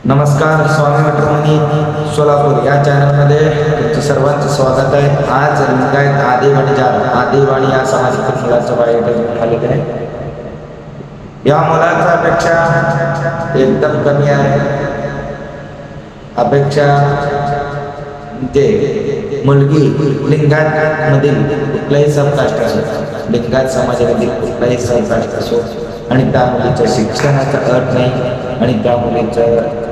नमस्कार, स्वामी मॅट्रिमोनी सोलापूर या चॅनलमध्ये तुमचं सर्वांचं स्वागत आहे। आज लिंगायत आदिवाणी या सामाजिक मुलाचं बायोडेटा आलेलं आहे। या मुलाचा अपेक्षा एकदम कमी आहे। अपेक्षा म्हणजे मुलगी लिंगायत मधील कुठल्याही सबकास्ट असो, लिंगायत समाजामधील कुठलाही सबकास्ट असो आणि त्या मुलीच्या शिक्षणाचा अट नाही आणि त्या मुलीचं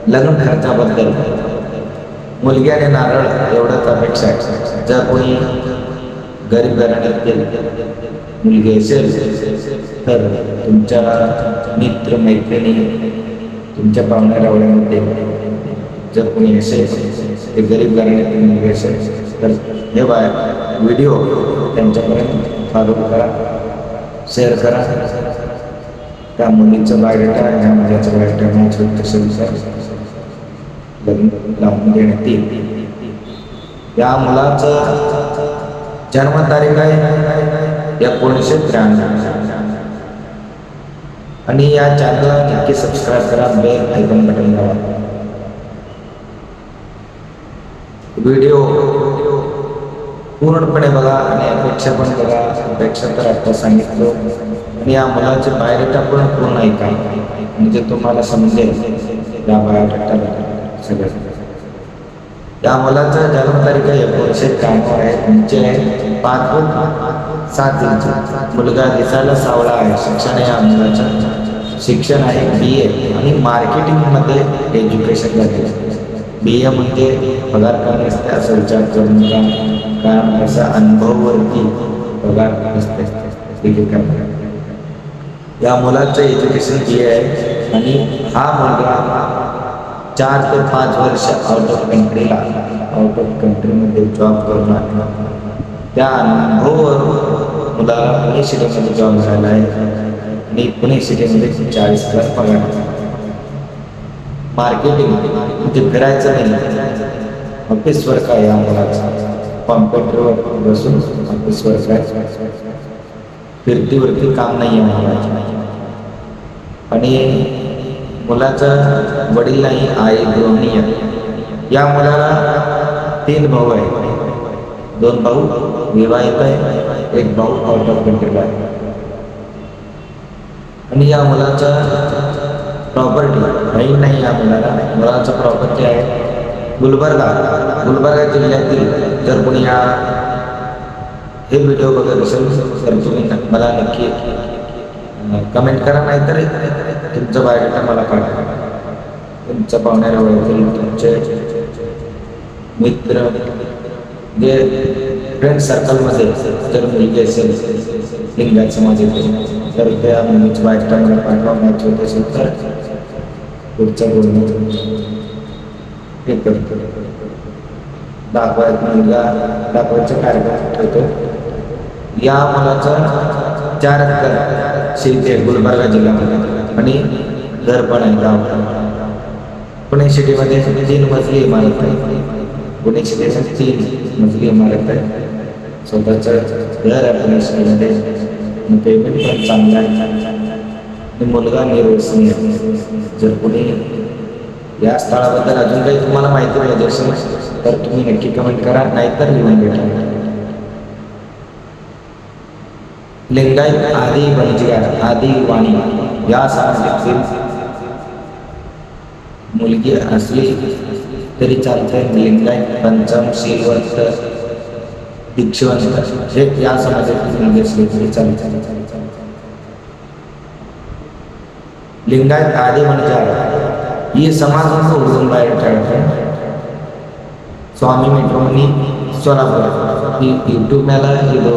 लग्न खर्चाबद्दल मुलगी आणि नारळ एवढंच अपेक्षा आहे। जर कोणी गरीब घराण्यातील मुलगी असेल तर तुमच्या मित्र मैत्रिणी तुमच्या पाहुण्या रावळ्यामध्ये जर कोणी असेल ते गरीब घराण्यातील मुलगी असेल तर हे व्हिडिओ त्यांच्यापर्यंत फॉरवर्ड करा, शेअर करा। त्या मुलीचं बायोडेटा ह्या मुलाचं बायोडेटा मॅच होत असेल लग्न लावून देण्यात येईल। या मुलाचं जन्मतारीख आहे 1993 आणि या चॅनलला नक्की सबस्क्राईब करा, बेल आयकॉन बटन दाबा। व्हिडिओ पूर्णपणे बघा आणि अपेक्षा पण बघा। अपेक्षा तर आता सांगितलं आणि या मुलाचे बायोडेटा पण पूर्ण ऐका म्हणजे तुम्हाला समजेल या बायोडेटाला सगळं। या मुलाचा जन्मतारीख 1993 आहे, उंची आहे 5 फूट 7 इंच, मुलगा दिसायला सावळा आहे। शिक्षण या मुलाचं शिक्षण आहे BA आणि मार्केटिंगमध्ये एज्युकेशन झालेलं आहे। BA म्हणजे पगार कमी असते असं विचार करू नका, कारण त्याचा अनुभवावरती पगार नसते। या मुलाचं एज्युकेशन BA आहे आणि हा मुलगा 4 ते 5 वर्ष आउट ऑफ कंट्रीमध्ये जॉब करून आला। त्या अनुभवावर मुलाला पुणे सिटीमध्ये जॉब मिळाला आहे आणि पुणे सिटीमध्ये 40,000 पगार। मार्केटिंग म्हणजे फिरायचं नाही, ऑफिस वर्क आहे या मुलाचा। कॉम्प्युटरवर बसून ऑफिस वर्क आहे, फिरतीवरती काम नाही आहे मुलाचं। आणि मुलाचं वडील नाही, आई गृहिणी आहे। या मुलाला 3 भाऊ आहेत, 2 भाऊ विवाहित आहे, 1 भाऊ आउट ऑफ कंट्रीला आहे। आणि या मुलाचा प्रॉपर्टी बहीण नाही, या मुलाचं प्रॉपर्टी आहे गुलबर्गा जिल्ह्यातील। जर कोणी हे व्हिडिओ बघत असेल तर तुम्ही मला नक्की कमेंट करा, नाहीतर तुमचा बायोडेटा मला पाठवा। तुमच्या पाहुण्याला ओळखतील तुमचे मित्र जे फ्रेंड सर्कलमध्ये जर मुलगी असेल लिंगायत समाजातील तर त्या मुलीचा बायोडेटा मला पाठवा। मॅच होत असेल तर पुढच्या बोलणं हे करतो, दाखवायचा कार्यक्रम ठेवतो। या मुलाचं 4 एकर शेती आहे गुलबर्गा जिल्ह्यामध्ये आणि घर पण आहे गाव। पुणे सिटीमध्ये 3 मजली इमारत आहे। पुणे सिटीमध्ये 3 मजली इमारत आहे, स्वतःचं घर आहे पुणे सिटीमध्ये, पेमेंट पण चांगलं आहे आणि मुलगा निर्व्यसनी आहे। जर कोणी या स्थळाबद्दल अजून काही तुम्हाला माहिती पाहिजे असेल तर तुम्ही नक्की कमेंट करा, नाहीतर लिहून भेटा। लिंगायत आदिवाणी या समाजातील मुलगी असली तरी चालते। लिंगायत पंचम शीलवंत दीक्षवंत हे या समाजातील मुलगी असली तरी चालते। लिंगायत आदिवाणी ये समाज हमको उर्दू बायोडेटा है। स्वामी मॅट्रिमोनी सोलापूर यूट्यूब मेला ಇದು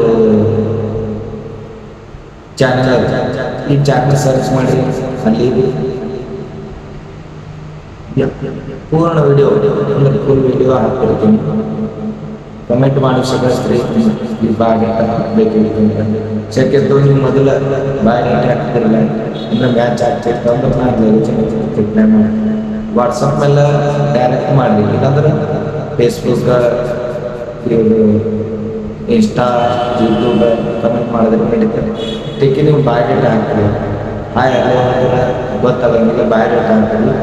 ಚಾನಲ್ ಈ ಚಾನಲ್ ಸರ್ಚ್ ಮಾಡಿ ಅಲ್ಲಿ पूर्ण व्हिडिओ म्हणजे फुल व्हिडिओ हाकर्ತೀನಿ। कमेंट ಮಾಡಿ ಸಗಸ್ತ್ರಿ ಈ ಬಾಯೋಡೆटा ಬೇಕಿತ್ತು ಶಕ್ಯतो ನೀವು ಮೊದಲ ಬಾಯೋಡೆटा ಹಾಕ್ತಿರಲ್ಲ ಇನ್ನು ಮ್ಯಾಚ್ ಆಗ್ತಿತ್ತು ಅಂದ್ರೆ ನಾನು ರಿಪ್ಲೈ ಮಾಡಿ ವಾಟ್ಸಪ್ ಮೇಲೆ ಡೈರೆಕ್ಟ್ ಮಾಡಿ, ಇಲ್ಲಾಂದ್ರೆ ಫೇಸ್ಬುಕ್ ಇನ್ಸ್ಟಾ ಯೂಟ್ಯೂಬ್ ಕಮೆಂಟ್ ಮಾಡಿದ್ರೆ ನಡೀತದೆ। ಅದಕ್ಕೆ ನೀವು ಬಾಯೋಡೆटा ಹಾಕ್ತೀರಿ, ಹಾಯ್ ಹಲೋ ಗೊತ್ತಾಗಂಗಿಲ್ಲ ಬಾಯೋಡೆटा ಹಾಕ್ತೀರಿ।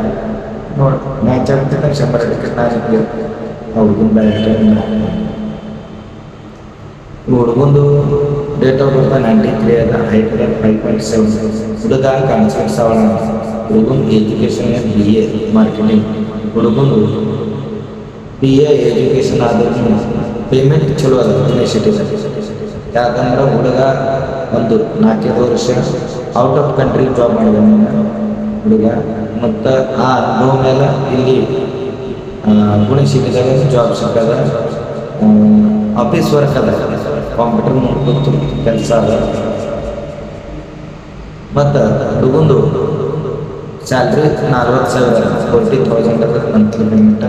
ನೋಡಿ ಮ್ಯಾಚ್ ಆಗ್ತಿದ್ದ 100% ನಾನು ಹುಡುಗನ ಬಯೋಡೇಟಾ ಹುಡುಗಂದು ಡೇಟ್ ಆಫ್ ಬರ್ತ್ 93 ಅದ, ಹೈಟ್ 5.7, ಹುಡುಗ ಕಾನ್ಸೆಪ್ಟ್ ಸವಳ, ಹುಡುಗನ ಎಜುಕೇಷನ್ BA ಮಾರ್ಕೆಟಿಂಗ್, ಹುಡುಗಂದು BA ಎಜುಕೇಷನ್ ಆದ್ರೂ ಪೇಮೆಂಟ್ ಚಲೋ ಅದ ಯೂನಿವರ್ಸಿಟಿದಾಗ. ಯಾಕಂದ್ರೆ ಹುಡುಗ ಒಂದು 4-5 ವರ್ಷ ಔಟ್ ಆಫ್ ಕಂಟ್ರಿ ಜಾಬ್ ಮಾಡಿದ ಹುಡುಗ, ಮತ್ತು ಆ ಅನುಭವ ಮೇಲೆ ಇಲ್ಲಿ ಪುಣೆ ಸಿಟಿದಾಗ ಜಾಬ್ ಸಿಕ್ಕದ, ಆಫೀಸ್ ವರ್ಕ್ ಅದ, ಕಂಪ್ಯೂಟರ್ ಕೂತು ಕೆಲಸ ಅದ. ಮತ್ತು ಹುಡುಗಂದು ಸ್ಯಾಲ್ರಿ 40,000 40,000 ಅದ ಮಂತ್ಲಿ ಪೇಮೆಂಟ್.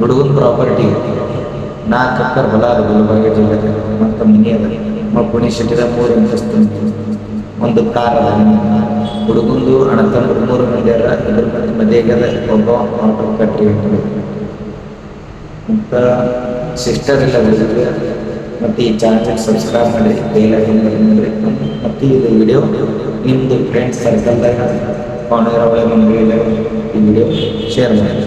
ಹುಡುಗನ ಪ್ರಾಪರ್ಟಿ 4 ಎಕರೆ ಹೊಲ ಅದ ಗುಲ್ಬರ್ಗ ಜಿಲ್ಲೆದಾಗ, ಮತ್ತು ಮನಿ ಅದ, ಪುಣೆ ಸಿಟಿದಾಗ 3 ಅಂತಸ್ತು ಒಂದು ಕಾರ್ ಅದ. ಹುಡುಗಂದು ಅಣ್ಣತಂದ್ರು 3 ಮಂದಿ ಅರ, ಇದ್ರ ಮದುವೆಗದ ಒಬ್ಬ ಔಟ್ ಆಫ್ ಕಂಟ್ರಿ ಇರ್ತಾರೆ. ಮತ್ತು ಸಿಸ್ಟರ್ ಇಲ್ಲ ಹುಡುಗರಿಗೆ. ಮತ್ತು ಈ ಚಾನಲ್ ಸಬ್ಸ್ಕ್ರೈಬ್ ಮಾಡಿ, ಬೇಲ್ ಐಕಾನ್ ಮಾಡಿರಿ. ಮತ್ತು ಇದು ವಿಡಿಯೋ ನಿಮ್ಮದು ಫ್ರೆಂಡ್ಸ್ ಸರ್ಕಲ್ದಾಗ ಅವನಿಗೆ ಒಳ್ಳೆ ಮಂದಿಗೆ ಈ ವಿಡಿಯೋ ಶೇರ್ ಮಾಡಿ.